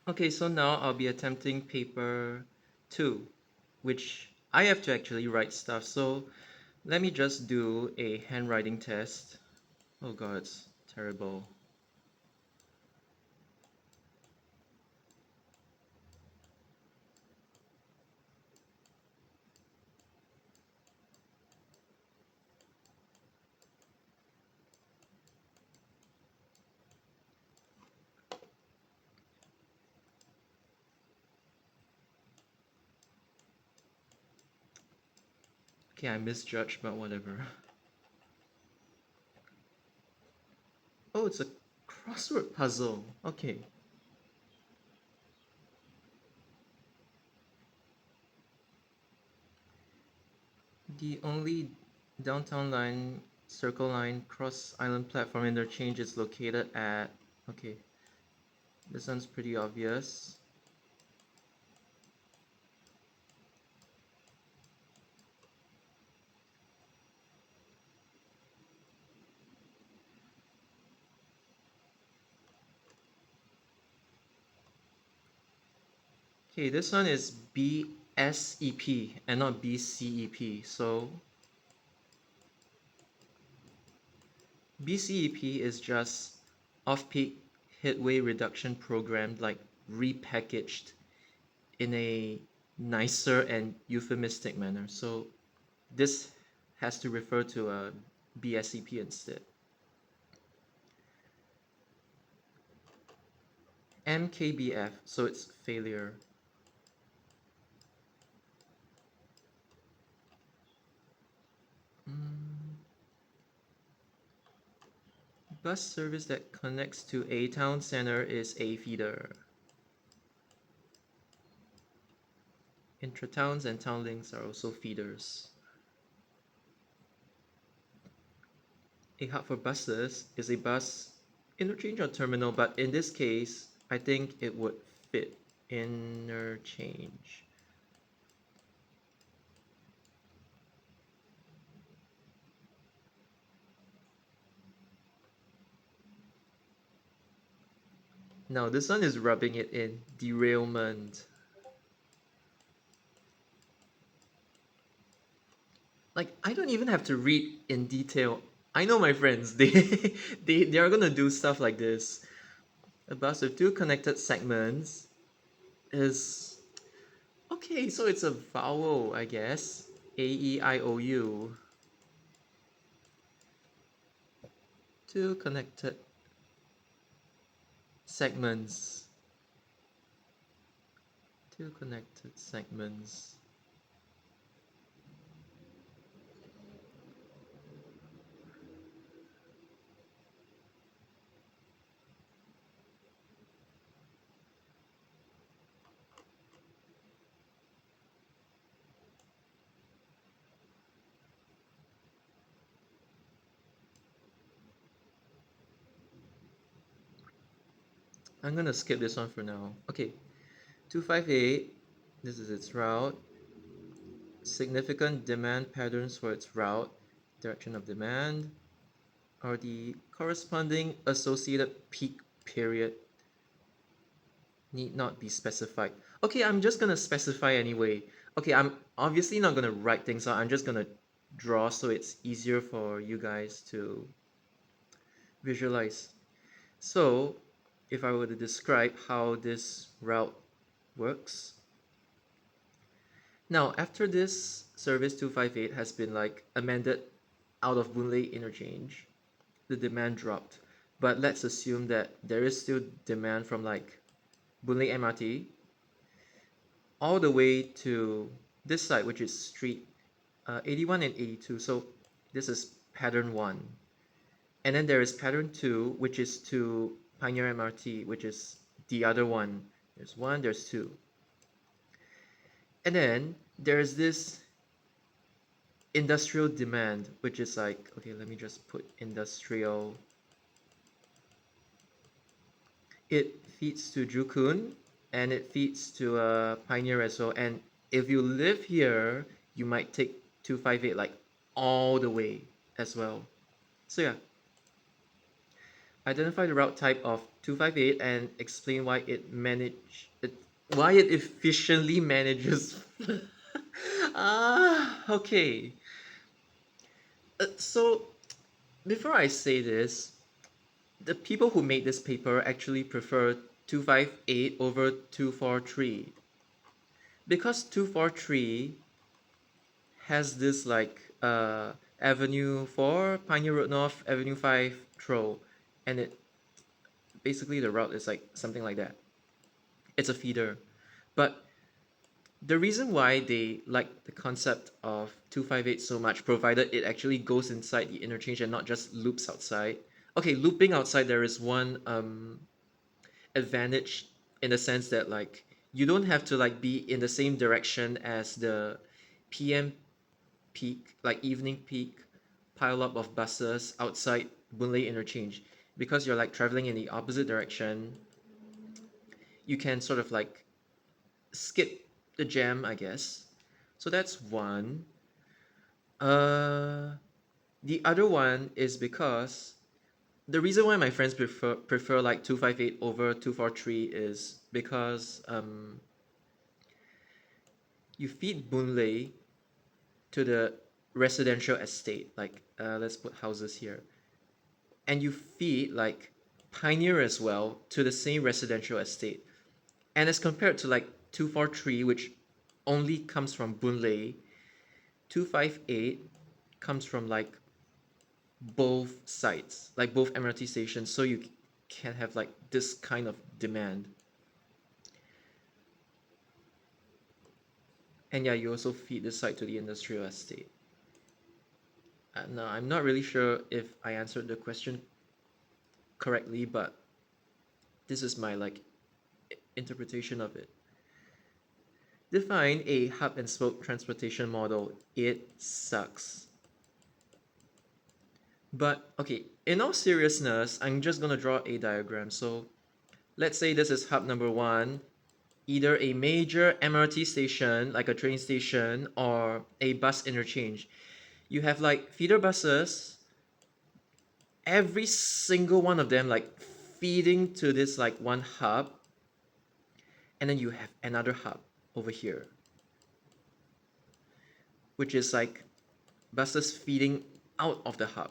Okay, so now I'll be attempting paper 2, which I have to actually write stuff. So let me just do a handwriting test. Oh god, it's terrible. Okay, I misjudged, but whatever. Oh, it's a crossword puzzle. Okay. The only downtown line, circle line, cross island platform interchange is located at. Okay, this one's pretty obvious. Okay, this one is BSEP and not BCEP. So BCEP is just off-peak headway reduction program, like repackaged in a nicer and euphemistic manner. So this has to refer to a BSEP instead. MKBF, so it's failure. Mm, Bus service that connects to a town center is a feeder. Intratowns and town links are also feeders. A hub for buses is a bus interchange or terminal, but in this case, I think it would fit interchange. Now, this one is rubbing it in. Derailment. Like, I don't even have to read in detail. I know my friends, they are gonna do stuff like this. A bus with two connected segments is okay, so it's a vowel, I guess. A-E-I-O-U. Two connected segments. Two connected segments. I'm gonna skip this one for now. Okay, 258, this is its route. Significant demand patterns for its route, direction of demand, are the corresponding associated peak period need not be specified. Okay, I'm just gonna specify anyway. Okay, I'm obviously not gonna write things out. I'm just gonna draw so it's easier for you guys to visualize. So, if I were to describe how this route works. Now, after this service 258 has been like amended out of Boon Lay interchange, the demand dropped. But let's assume that there is still demand from like Boon Lay MRT all the way to this side, which is street 81 and 82. So this is pattern 1. And then there is pattern 2, which is to Pioneer MRT, which is the other one. There's 1, there's 2. And then there's this industrial demand, which is like, okay, let me just put industrial. It feeds to Jukun and it feeds to Pioneer as well. And if you live here, you might take 258 like all the way as well. So yeah, Identify the route type of 258 and explain why it efficiently manages. Okay. So before I say this, the people who made this paper actually prefer 258 over 243 because 243 has this like Avenue 4, Pioneer Road North, Avenue 5, Tro, and it basically the route is like something like that. It's a feeder. But the reason why they like the concept of 258 so much, provided it actually goes inside the interchange and not just loops outside. Okay, looping outside, there is one advantage in the sense that like you don't have to like be in the same direction as the PM peak, like evening peak pile up of buses outside Boon Lay interchange. Because you're like traveling in the opposite direction, you can sort of like skip the jam, I guess. So that's one. Uh, the other one is because the reason why my friends prefer like 258 over 243 is because you feed Boon Lay to the residential estate. Like let's put houses here, and you feed like Pioneer as well to the same residential estate. And as compared to like 243, which only comes from Boon Lay, 258 comes from like both sites, like both MRT stations, so you can have like this kind of demand. And yeah, you also feed the site to the industrial estate. Now, I'm not really sure if I answered the question correctly, but this is my like interpretation of it. Define a hub and spoke transportation model. It sucks. But okay, in all seriousness, I'm just gonna draw a diagram. So let's say this is hub number one, either a major MRT station, like a train station, or a bus interchange. You have like feeder buses, every single one of them like feeding to this like one hub, and then you have another hub over here, which is like buses feeding out of the hub.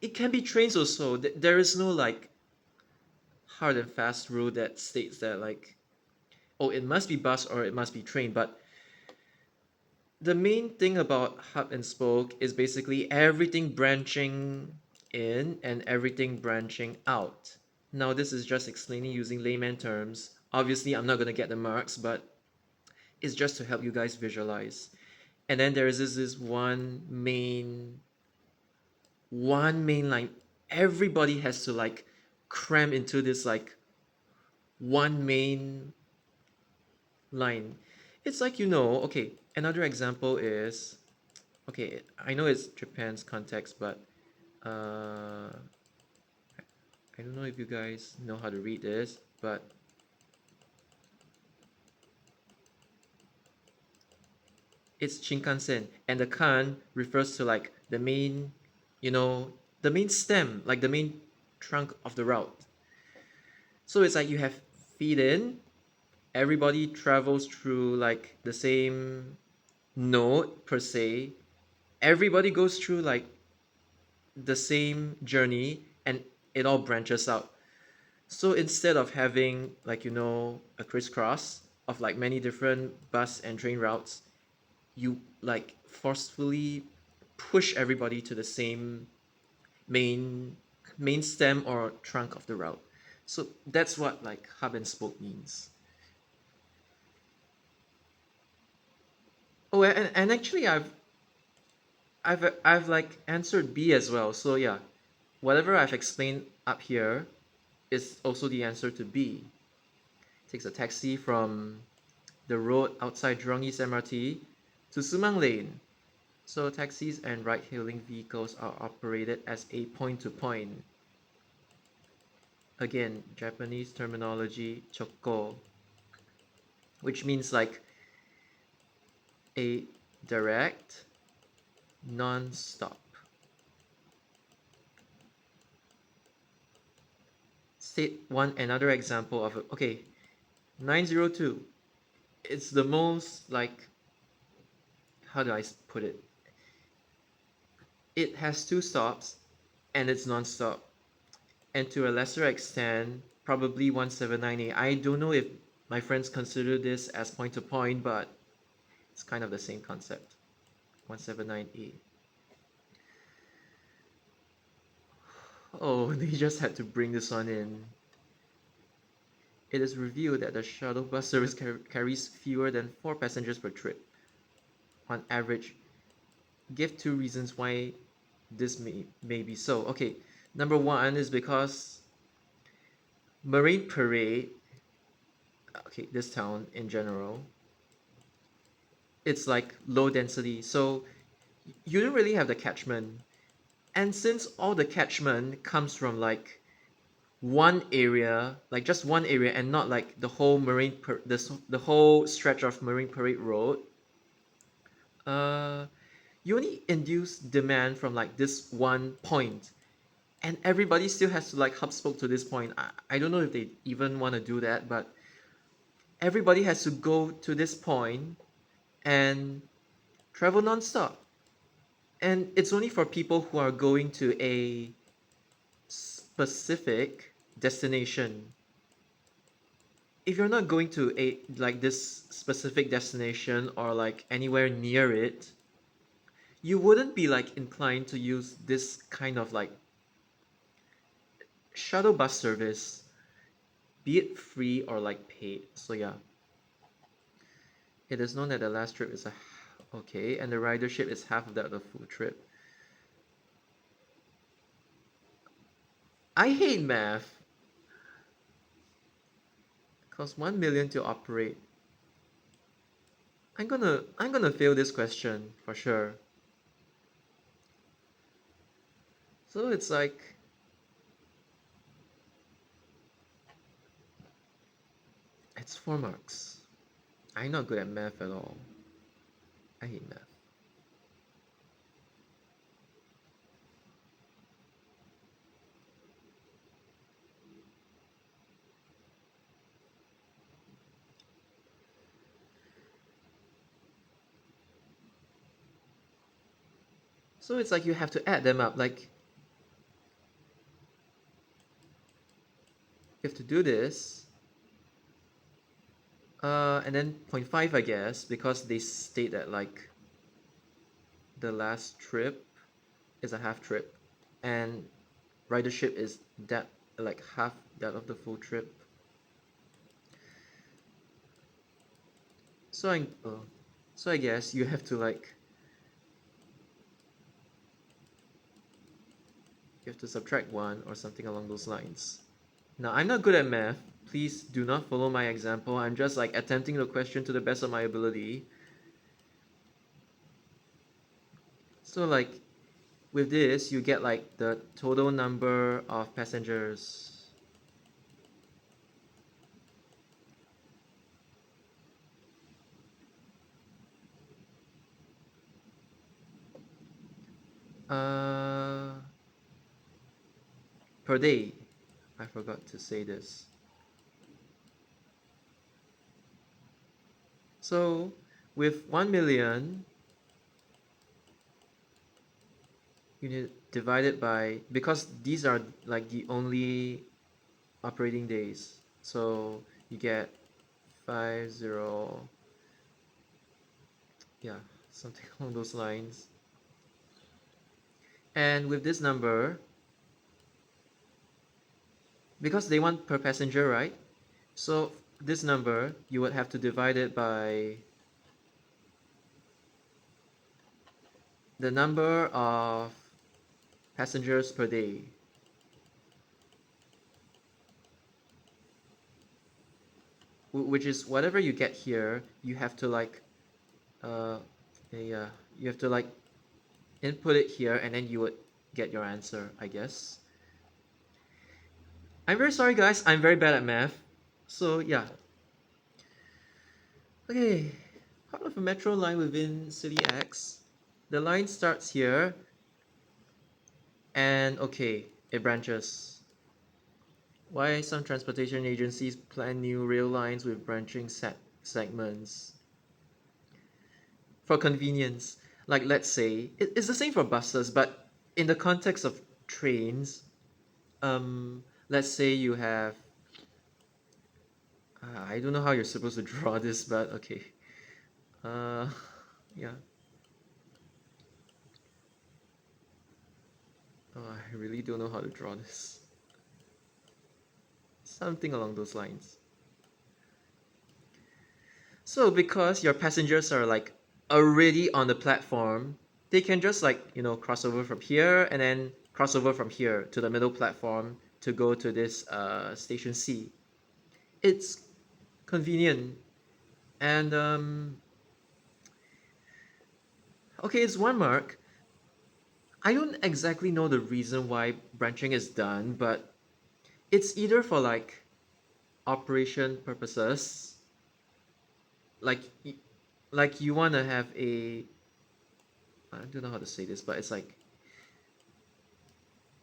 It can be trains also. There is no like hard and fast rule that states that like, oh, it must be bus or it must be train. But the main thing about hub and spoke is basically everything branching in and everything branching out. Now this is just explaining using layman terms. Obviously I'm not going to get the marks, but it's just to help you guys visualize. And then there is this one main line. Everybody has to like cram into this like one main line. It's like, okay, another example is, okay, I know it's Japan's context, but uh, I don't know if you guys know how to read this, but it's Shinkansen, and the kan refers to like you know, the main stem, like the main trunk of the route. So it's like you have feed in, everybody travels through like the same node per se, everybody goes through like the same journey, and it all branches out. So instead of having like a crisscross of like many different bus and train routes, you like forcefully push everybody to the same main main stem or trunk of the route. So that's what like hub and spoke means. Oh, and actually I've like answered B as well. So yeah, whatever I've explained up here is also the answer to B. Takes a taxi from the road outside Jurong East MRT to Sumang Lane. So taxis and ride-hailing vehicles are operated as a point-to-point. Again, Japanese terminology, chokko, which means like a direct, non-stop. state another example of okay, 902. It's the most like, how do I put it? It has two stops and it's non-stop. And to a lesser extent, probably 179A. I don't know if my friends consider this as point to point, but it's kind of the same concept. 179A. Oh, they just had to bring this one in. It is revealed that the shuttle bus service carries fewer than 4 passengers per trip. On average, give 2 reasons why this may be so. Okay, number one is because Marine Parade, okay, this town in general, it's like low density, so you don't really have the catchment. And since all the catchment comes from like one area, like just one area, and not like the whole the whole stretch of Marine Parade Road, uh, you only induce demand from like this one point, and everybody still has to like hub spoke to this point. I don't know if they even want to do that, but everybody has to go to this point and travel non-stop. And it's only for people who are going to a specific destination. If you're not going to a like this specific destination or like anywhere near it, you wouldn't be like inclined to use this kind of like shuttle bus service, be it free or like paid. So yeah, it is known that the last trip is okay, and the ridership is half of that of the full trip. I hate math. Cost 1 million to operate. I'm gonna fail this question for sure. So it's like it's 4 marks. I'm not good at math at all. I hate math. So it's like you have to add them up. Like you have to do this. And then 0.5 I guess, because they state that like the last trip is a half trip and ridership is that like half that of the full trip. So I guess you have to like you have to subtract one or something along those lines. Now I'm not good at math. Please do not follow my example. I'm just like attempting the question to the best of my ability. So like with this, you get like the total number of passengers. Uh, per day. I forgot to say this. So with 1 million, you need divide it by, because these are like the only operating days. So you get 50, yeah, something along those lines. And with this number, because they want per passenger, right? So this number, you would have to divide it by the number of passengers per day. Which is whatever you get here, you have to like, uh, yeah, you have to like input it here and then you would get your answer, I guess. I'm very sorry guys, I'm very bad at math. So yeah. Okay, part of a metro line within city X. The line starts here and okay, it branches. Why some transportation agencies plan new rail lines with branching segments? For convenience. Like, let's say, it's the same for buses, but in the context of trains, let's say you have, I don't know how you're supposed to draw this, but okay. Uh, yeah. Oh, I really don't know how to draw this. Something along those lines. So because your passengers are like already on the platform, they can just like, cross over from here and then cross over from here to the middle platform to go to this station C. It's convenient. And okay, it's one mark. I don't exactly know the reason why branching is done, but it's either for like operation purposes, like like you want to have a, I don't know how to say this, but it's like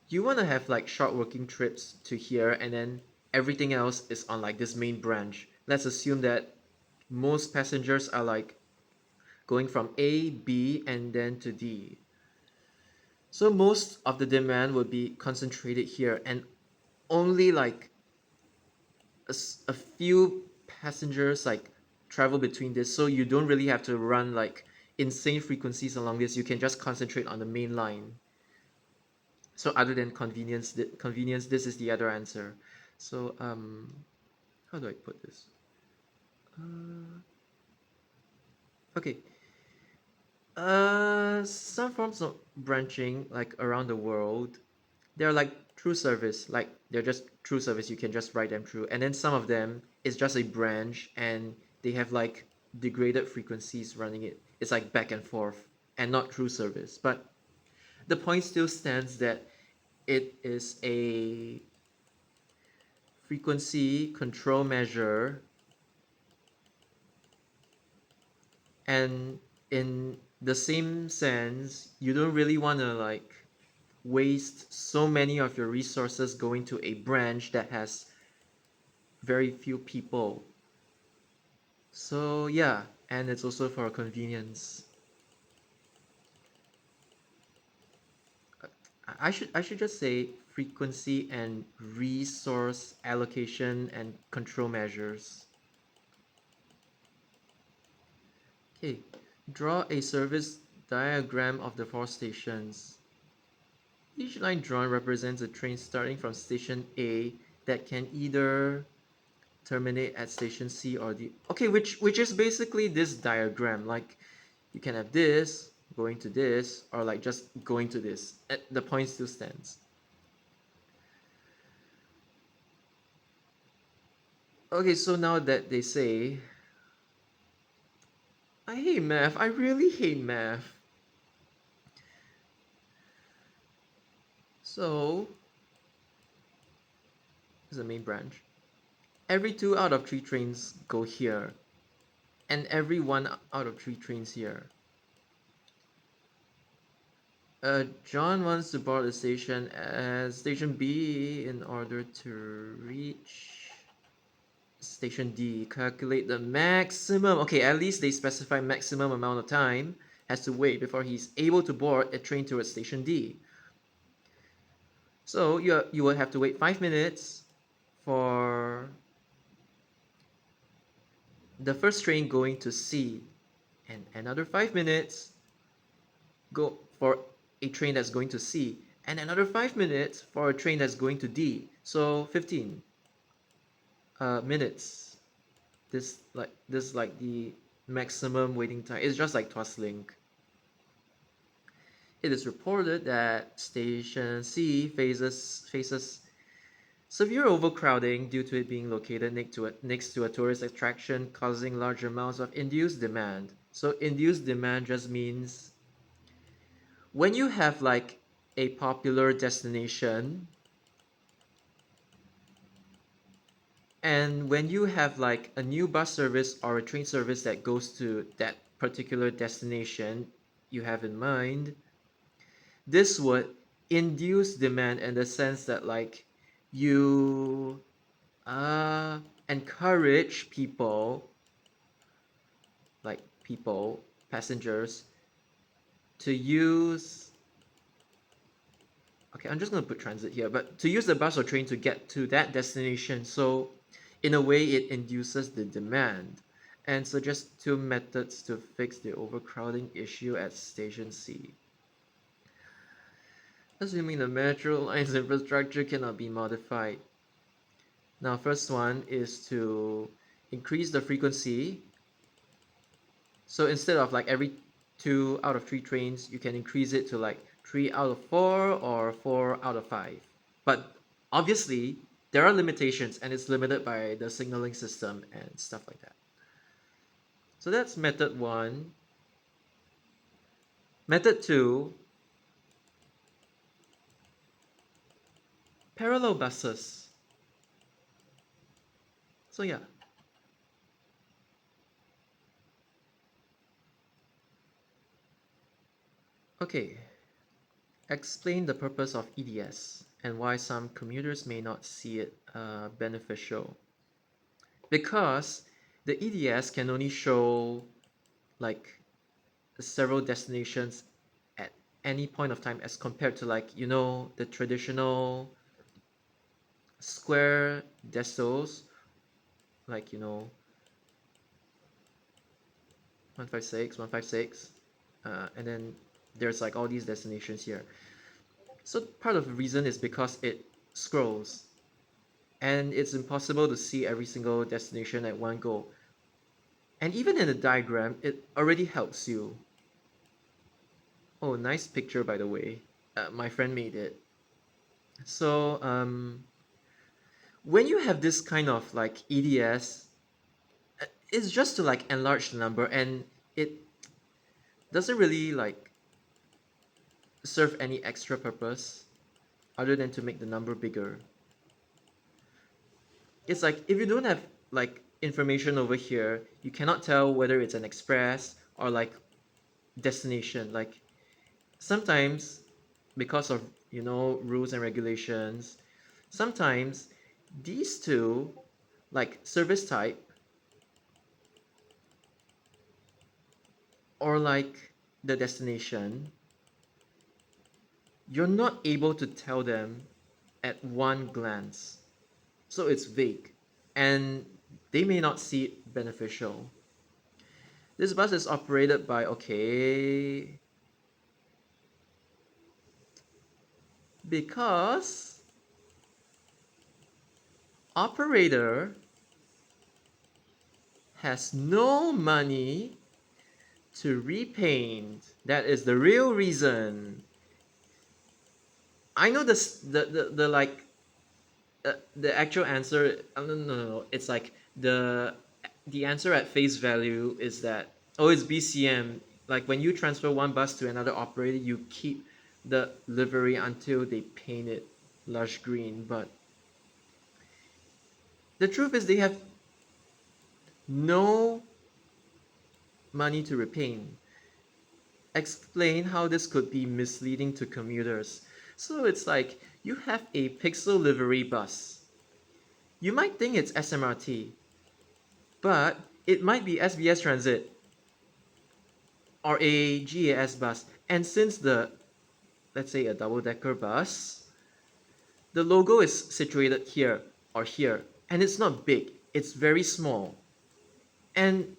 you want to have like short working trips to here and then everything else is on like this main branch. Let's assume that most passengers are like going from A, B, and then to D. So most of the demand would be concentrated here and only like a few passengers like travel between this. So you don't really have to run like insane frequencies along this. You can just concentrate on the main line. So other than convenience, this is the other answer. So how do I put this? Uh, okay. Some forms of branching like around the world, they're like through service. Like they're just through service. You can just write them through. And then some of them is just a branch, and they have like degraded frequencies running it. It's like back and forth, and not through service. But the point still stands that it is a frequency control measure, and in the same sense you don't really want to like waste so many of your resources going to a branch that has very few people. So yeah, and it's also for convenience. I should just say frequency and resource allocation and control measures. Okay, draw a service diagram of the four stations. Each line drawn represents a train starting from station A that can either terminate at station C or D. Okay, which is basically this diagram. Like you can have this going to this, or like just going to this. The point still stands. Okay, so now that they say, I hate math. I really hate math. So this is the main branch. Every two out of three trains go here, and every one out of three trains here. John wants to board the station at station B in order to reach station D. Calculate the maximum. Okay, at least they specify maximum amount of time has to wait before he's able to board a train towards station D. So you will have to wait 5 minutes for the first train going to C, and another 5 minutes go for a train that's going to C, and another 5 minutes for a train that's going to D. So 15 minutes. This like the maximum waiting time. It's just like Tuas Link. It is reported that station C faces severe overcrowding due to it being located next to a tourist attraction, causing large amounts of induced demand. So induced demand just means when you have like a popular destination, and when you have like a new bus service or a train service that goes to that particular destination you have in mind, this would induce demand in the sense that like you uh, encourage people, like people, passengers, to use. Okay, I'm just going to put transit here, but to use the bus or train to get to that destination. So, in a way, it induces the demand and suggests two methods to fix the overcrowding issue at Station C. Assuming the metro line's infrastructure cannot be modified. Now, first one is to increase the frequency. So instead of like every 2 out of 3 trains, you can increase it to like 3 out of 4 or 4 out of 5. But obviously, there are limitations and it's limited by the signaling system and stuff like that. So that's method one. Method two, parallel buses. So yeah. Okay. Explain the purpose of EDS and why some commuters may not see it beneficial. Because the EDS can only show like several destinations at any point of time as compared to like the traditional square decils, like 156 156, and then there's like all these destinations here. So part of the reason is because it scrolls and it's impossible to see every single destination at one go. And even in the diagram, it already helps you. Oh, nice picture, by the way. My friend made it. So when you have this kind of like EDS, it's just to like enlarge the number, and it doesn't really like serve any extra purpose other than to make the number bigger. It's like if you don't have like information over here, you cannot tell whether it's an express or like destination. Like sometimes because of rules and regulations, sometimes these two, like service type or like the destination, you're not able to tell them at one glance. So it's vague and they may not see it beneficial. This bus is operated by, okay, because operator has no money to repaint. That is the real reason. I know this the like the actual answer. No. It's like the answer at face value is that, oh, it's BCM. Like when you transfer one bus to another operator, you keep the livery until they paint it lush green. But the truth is they have no money to repaint. Explain how this could be misleading to commuters. So it's like you have a pixel livery bus. You might think it's SMRT, but it might be SBS Transit or a GAS bus. And since let's say a double-decker bus, the logo is situated here or here, and it's not big, it's very small. And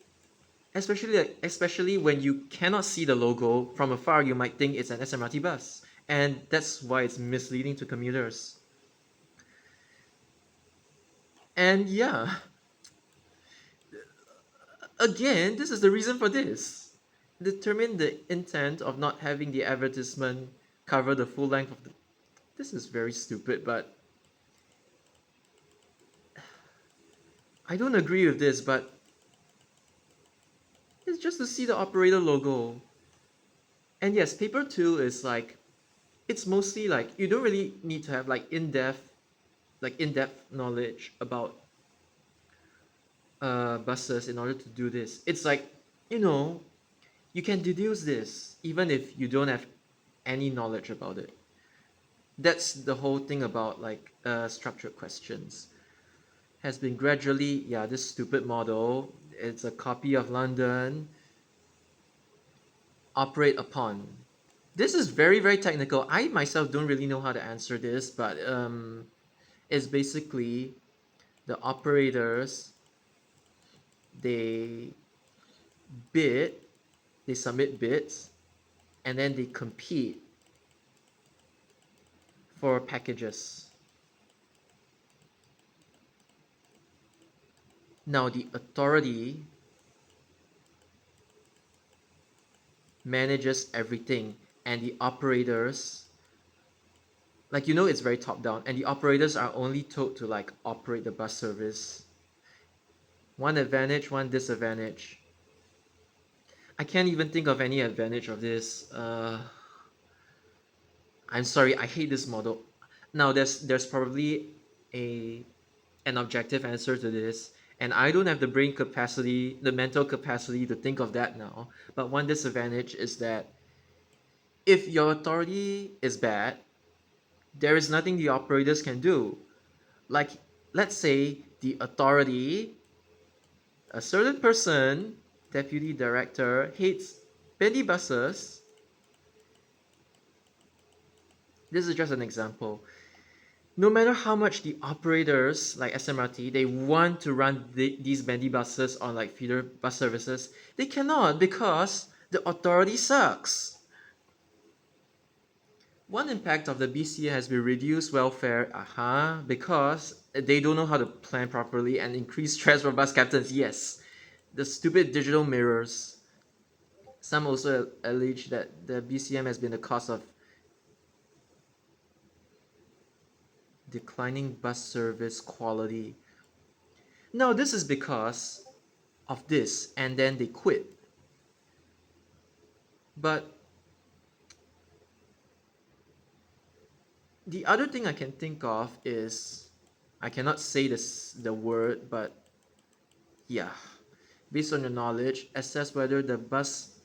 especially when you cannot see the logo from afar, you might think it's an SMRT bus, and that's why it's misleading to commuters. And yeah, again, this is the reason for this. Determine the intent of not having the advertisement cover the full length of the. This is very stupid, but I don't agree with this, but it's just to see the operator logo. And yes, paper 2 is like, it's mostly like you don't really need to have like in-depth knowledge about buses in order to do this. It's like, you know, you can deduce this even if you don't have any knowledge about it. That's the whole thing about like structured questions. Has been gradually, yeah, this stupid model, it's a copy of London, operate upon. This is very, very technical. I myself don't really know how to answer this, but it's basically the operators, they bid, they submit bids, and then they compete for packages. Now, the authority manages everything, and the operators, like it's very top down, and the operators are only told to like operate the bus service. One advantage, one disadvantage. I can't even think of any advantage of this. I'm sorry, I hate this model. Now, there's probably a an objective answer to this, and I don't have the brain capacity, the mental capacity to think of that now. But one disadvantage is that if your authority is bad, there is nothing the operators can do. Like, let's say the authority, a certain person, deputy director, hates penny buses. This is just an example. No matter how much the operators like SMRT they want to run these bendy buses on like feeder bus services, they cannot because the authority sucks. One impact of the BCA has been reduced welfare, because they don't know how to plan properly and increase stress for bus captains. Yes, the stupid digital mirrors. Some also allege that the BCM has been the cause of declining bus service quality. No, this is because of this, and then they quit. But the other thing I can think of is I cannot say the word, but yeah. Based on your knowledge, assess whether the bus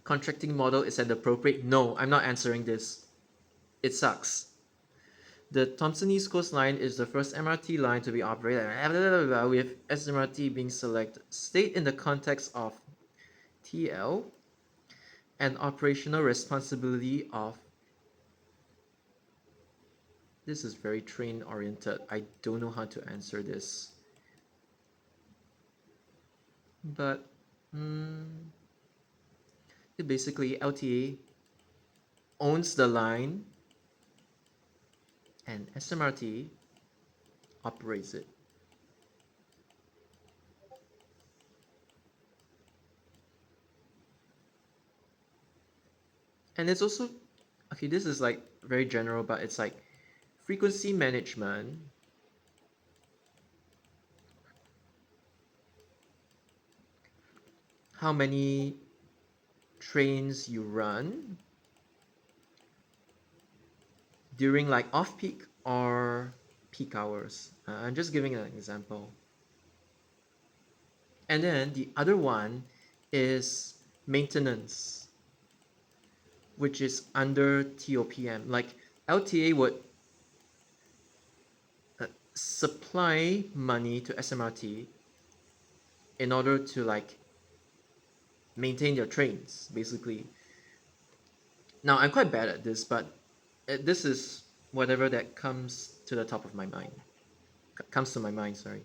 contracting model is an appropriate. No, I'm not answering this. It sucks. The Thompson East Coast Line is the first MRT line to be operated with SMRT being selected. State in the context of TL and operational responsibility of. This is very train oriented. I don't know how to answer this. But basically LTA owns the line and SMRT operates it. And it's also, okay, this is like very general, but it's like frequency management. How many trains you run during like off peak or peak hours. I'm just giving an example. And then the other one is maintenance, which is under TOPM. Like LTA would supply money to SMRT in order to like maintain their trains, basically. Now I'm quite bad at this, but this is whatever that comes to the top of my mind. Comes to my mind, sorry.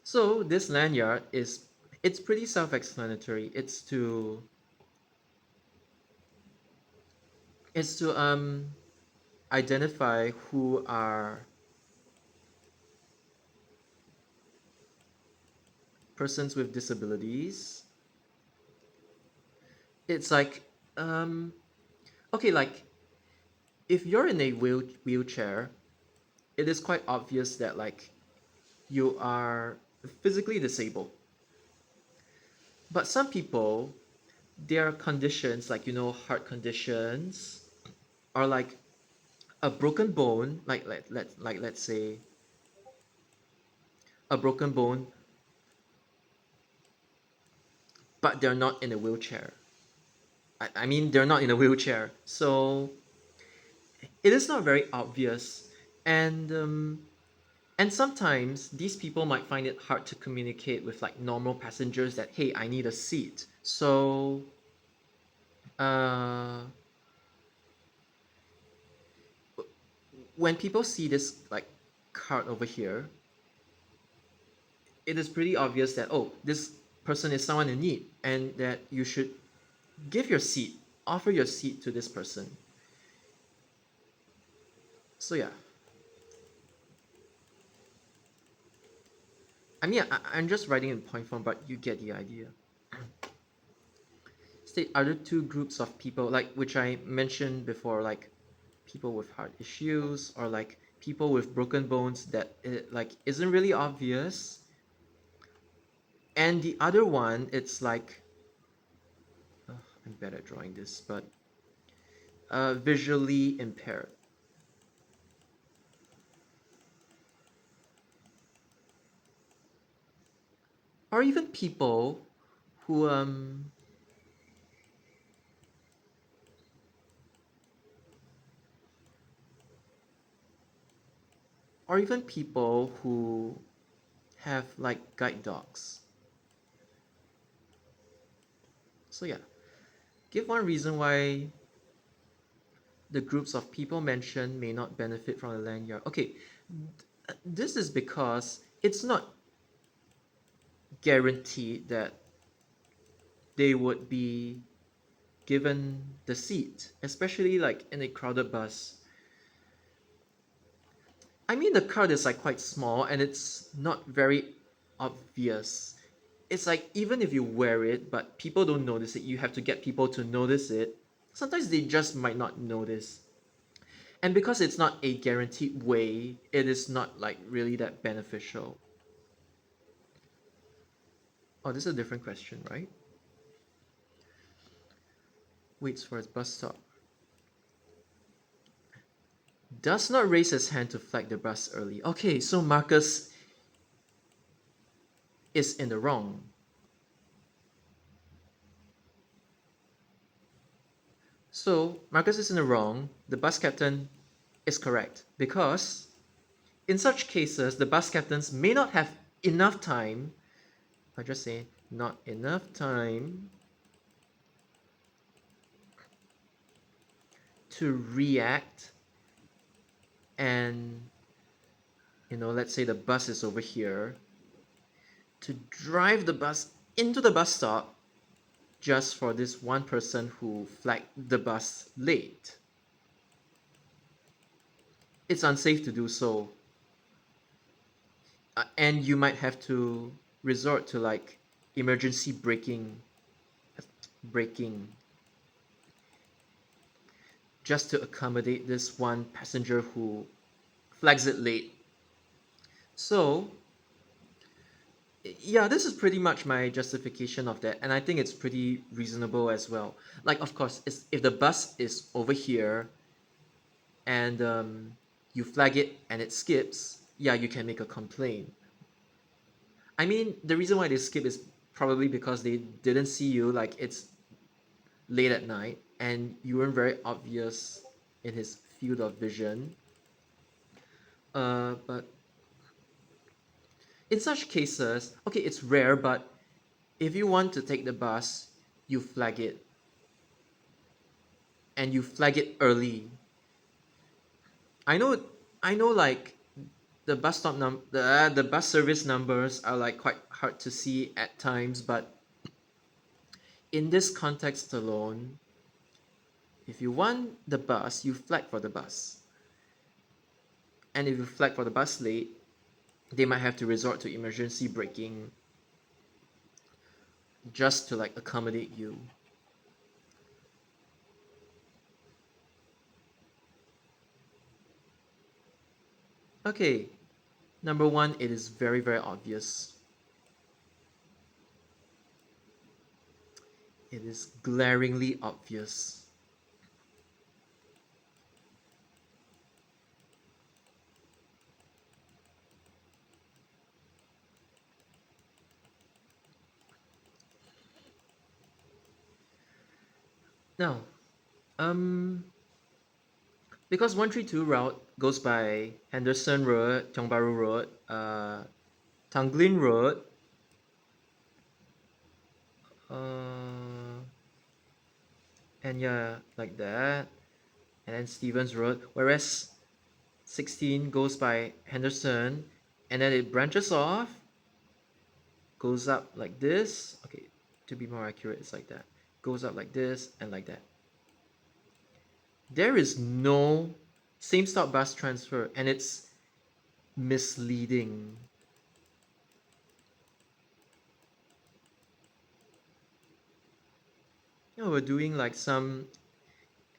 So this lanyard it's pretty self-explanatory. It's to identify who are persons with disabilities. It's like okay, like if you're in a wheelchair, it is quite obvious that like you are physically disabled. But some people, their conditions, like heart conditions, are like a broken bone, like let's say a broken bone, but they're not in a wheelchair. I mean, they're not in a wheelchair. So It is not very obvious, and sometimes these people might find it hard to communicate with like normal passengers that hey, I need a seat. So uh, when people see this like card over here, it is pretty obvious that oh, this person is someone in need, and that you should give your seat, offer your seat to this person. So yeah, I mean I'm just writing in point form, but you get the idea. State other two groups of people, like which I mentioned before, like people with heart issues or like people with broken bones that it, like isn't really obvious. And the other one, it's like I'm bad at drawing this, but visually impaired, or even people who or even people who have like guide dogs. So yeah, give one reason why the groups of people mentioned may not benefit from the lanyard. Okay, this is because it's not guaranteed that they would be given the seat, especially like in a crowded bus. I mean, the crowd is like quite small and it's not very obvious. It's like even if you wear it, but people don't notice it, you have to get people to notice it. Sometimes they just might not notice. And because it's not a guaranteed way, it is not like really that beneficial. Oh, this is a different question, right? Waits for his bus stop. Does not raise his hand to flag the bus early. Okay, so Marcus is in the wrong. So Marcus is in the wrong. The bus captain is correct because in such cases, the bus captains may not have enough time. I just say not enough time to react and let's say the bus is over here to drive the bus into the bus stop just for this one person who flagged the bus late. It's unsafe to do so. And you might have to resort to like emergency braking just to accommodate this one passenger who flags it late. So yeah, this is pretty much my justification of that, and I think it's pretty reasonable as well. Like, of course, it's, if the bus is over here and you flag it and it skips, yeah, you can make a complaint. I mean, the reason why they skip is probably because they didn't see you, like it's late at night and you weren't very obvious in his field of vision. But in such cases, okay, it's rare, but if you want to take the bus, you flag it and you flag it early. I know, I know, like the bus service numbers are like quite hard to see at times, but in this context alone, if you want the bus, you flag for the bus, and if you flag for the bus late, they might have to resort to emergency braking just to like accommodate you. Okay, number one, it is very, very obvious. It is glaringly obvious. Now, um, Because 132 route goes by Henderson Road, Tiong Bahru Road, Tanglin Road, uh, and yeah, like that, and then Stevens Road. Whereas 16 goes by Henderson, and then it branches off, goes up like this. Okay, to be more accurate, it's like that. Goes up like this and like that. There is no same stop bus transfer, and it's misleading. You know, we're doing like some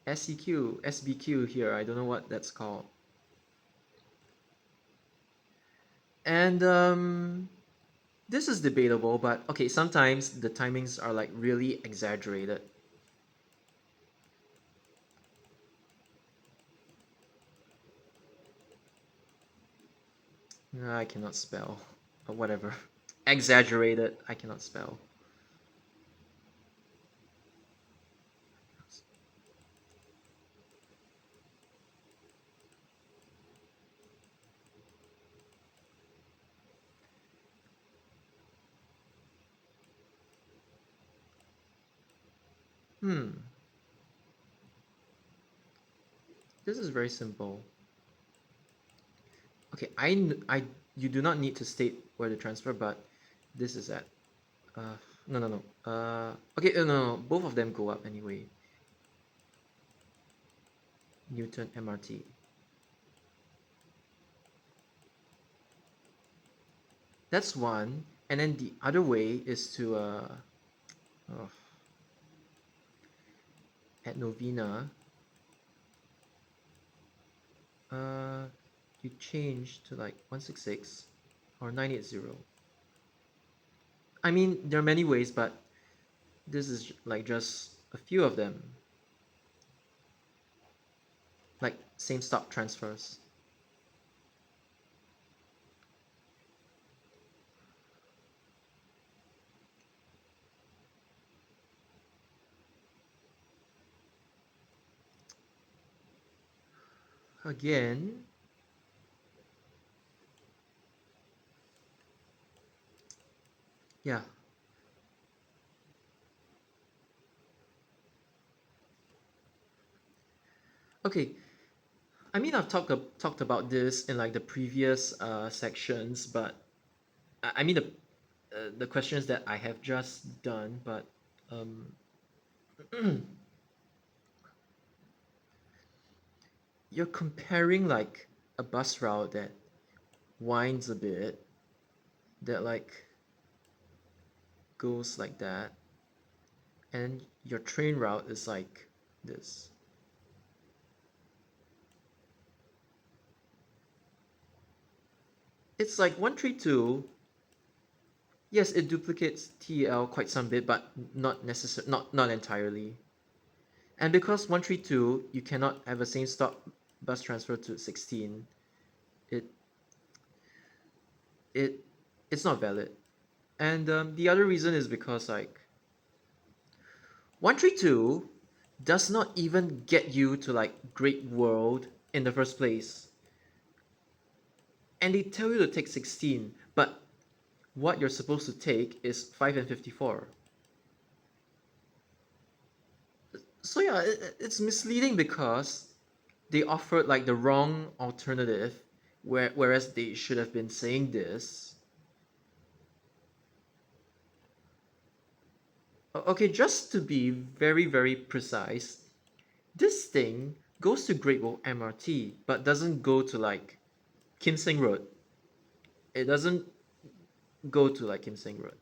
SEQ, SBQ here. I don't know what that's called. And this is debatable, but okay, sometimes the timings are like really exaggerated. No, I cannot spell. Or whatever. Exaggerated, I cannot spell. Hmm. This is very simple. Okay, you do not need to state where to transfer, but this is at. No, no, no. Okay, no, no, both of them go up anyway. Newton MRT. That's one, and then the other way is to oh, at Novena, uh, you change to like 166 or 980. I mean, there are many ways, but this is like just a few of them, like same stop transfers. Again, yeah. Okay, I mean, I've talked about this in like the previous sections, but I mean the questions that I have just done, but um, you're comparing like a bus route that winds a bit, that like goes like that, and your train route is like this. It's like 132. Yes, it duplicates TEL quite some bit, but not entirely. And because 132, you cannot have a same stop bus transfer to 16, it it it's not valid. And the other reason is because like 132 does not even get you to like Great World in the first place. And they tell you to take 16, but what you're supposed to take is 5 and 54. So yeah, it's misleading because they offered like the wrong alternative, whereas they should have been saying this. Okay, just to be very, very precise, this thing goes to Great Wall MRT, but doesn't go to like Kim Seng Road. It doesn't go to like Kim Seng Road,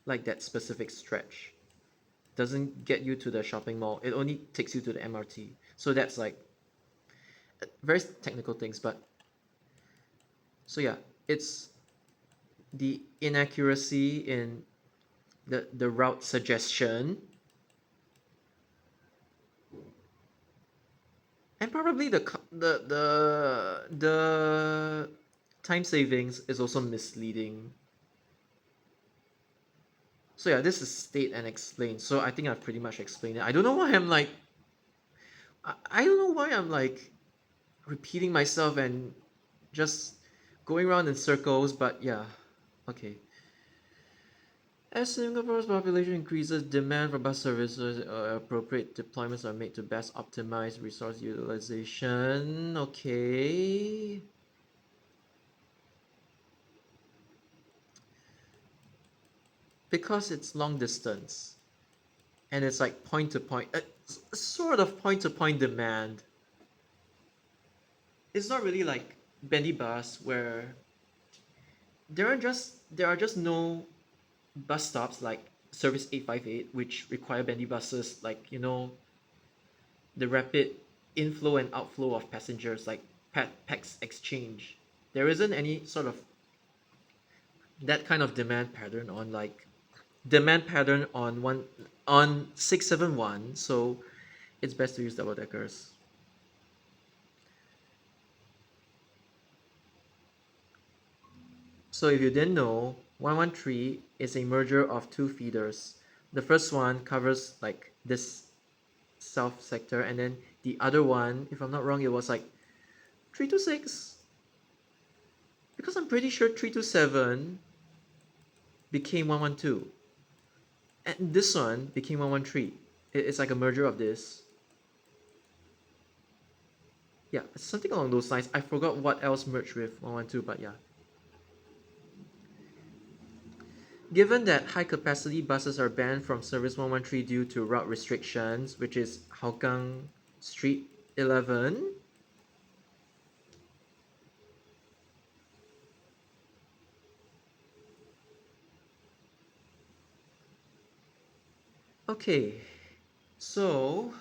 like that specific stretch. Doesn't get you to the shopping mall. It only takes you to the MRT. So that's like very technical things, but so yeah, it's the inaccuracy in the route suggestion, and probably the time savings is also misleading. So yeah, this is state and explain. So I think I've pretty much explained it. I don't know why I'm like I don't know why I'm like repeating myself and just going around in circles, but yeah. Okay. As Singapore's population increases, demand for bus services, appropriate deployments are made to best optimize resource utilization. Okay. Because it's long distance and it's like point to point, sort of point to point demand. It's not really like bendy bus where there are just no bus stops like service 858 which require bendy buses, like the rapid inflow and outflow of passengers, like PAX exchange. There isn't any sort of that kind of demand pattern on 671, so it's best to use double deckers. So if you didn't know, 113 is a merger of two feeders. The first one covers like this south sector, and then the other one, if I'm not wrong, it was like 326, because I'm pretty sure 327 became 112, and this one became 113. It's like a merger of this. Yeah, something along those lines. I forgot what else merged with 112, but yeah. Given that high capacity buses are banned from service 113 due to route restrictions, which is Hougang Street 11. Okay, so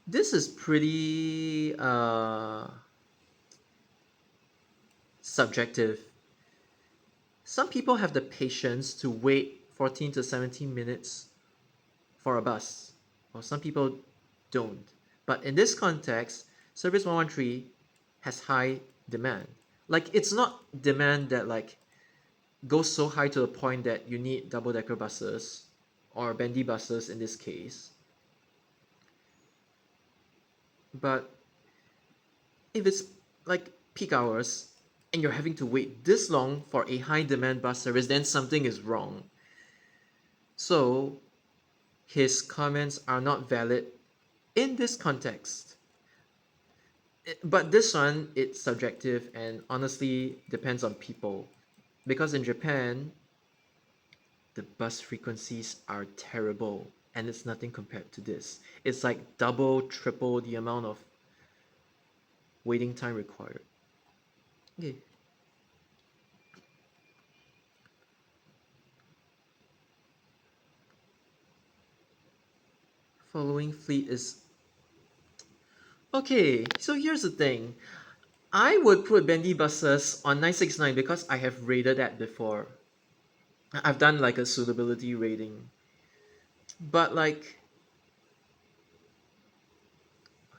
this is pretty subjective. Some people have the patience to wait 14 to 17 minutes for a bus, or some people don't. But in this context, Service 113 has high demand. Like, it's not demand that like goes so high to the point that you need double decker buses or bendy buses in this case. But if it's like peak hours and you're having to wait this long for a high demand bus service, then something is wrong. So his comments are not valid in this context. But this one, it's subjective and honestly depends on people. Because in Japan, the bus frequencies are terrible and it's nothing compared to this. It's like double, triple the amount of waiting time required. Okay. Following fleet is okay. So here's the thing. I would put bendy buses on 969 because I have rated that before. I've done like a suitability rating. But like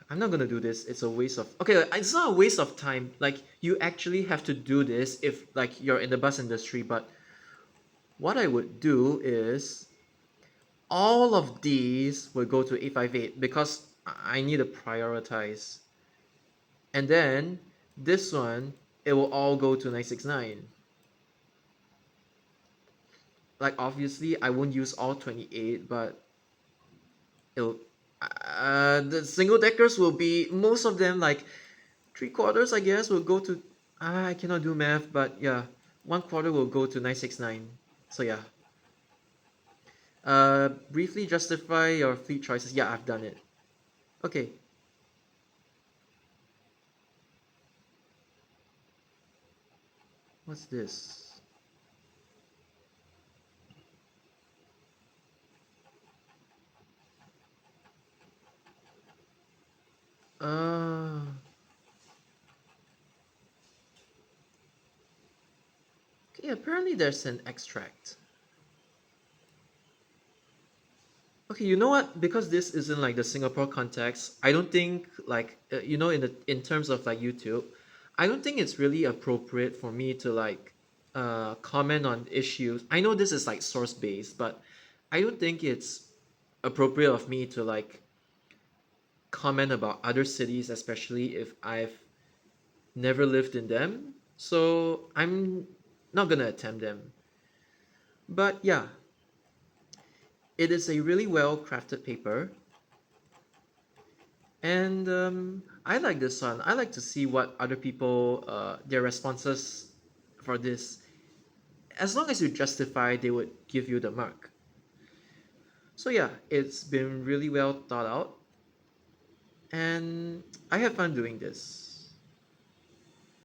I'm not gonna do this. It's a waste of okay. It's not a waste of time. Like you actually have to do this if like you're in the bus industry. But what I would do is all of these will go to 858 because I need to prioritize. And then this one, it will all go to 969. Like obviously I won't use all 28, but it'll the single deckers will be most of them like three quarters I guess will go to I cannot do math, but yeah, one quarter will go to 969. So yeah. Briefly justify your fleet choices. Yeah, I've done it. Okay. What's this? Uh, okay, apparently there's an extract. Okay, you know what? Because this isn't like the Singapore context, I don't think like in terms of like YouTube, I don't think it's really appropriate for me to like comment on issues. I know this is like source based, but I don't think it's appropriate of me to like comment about other cities, especially if I've never lived in them. So I'm not gonna attempt them. But yeah, it is a really well crafted paper, and I like this one. I like to see what other people their responses for this. As long as you justify, they would give you the mark. So yeah, it's been really well thought out, and I have fun doing this.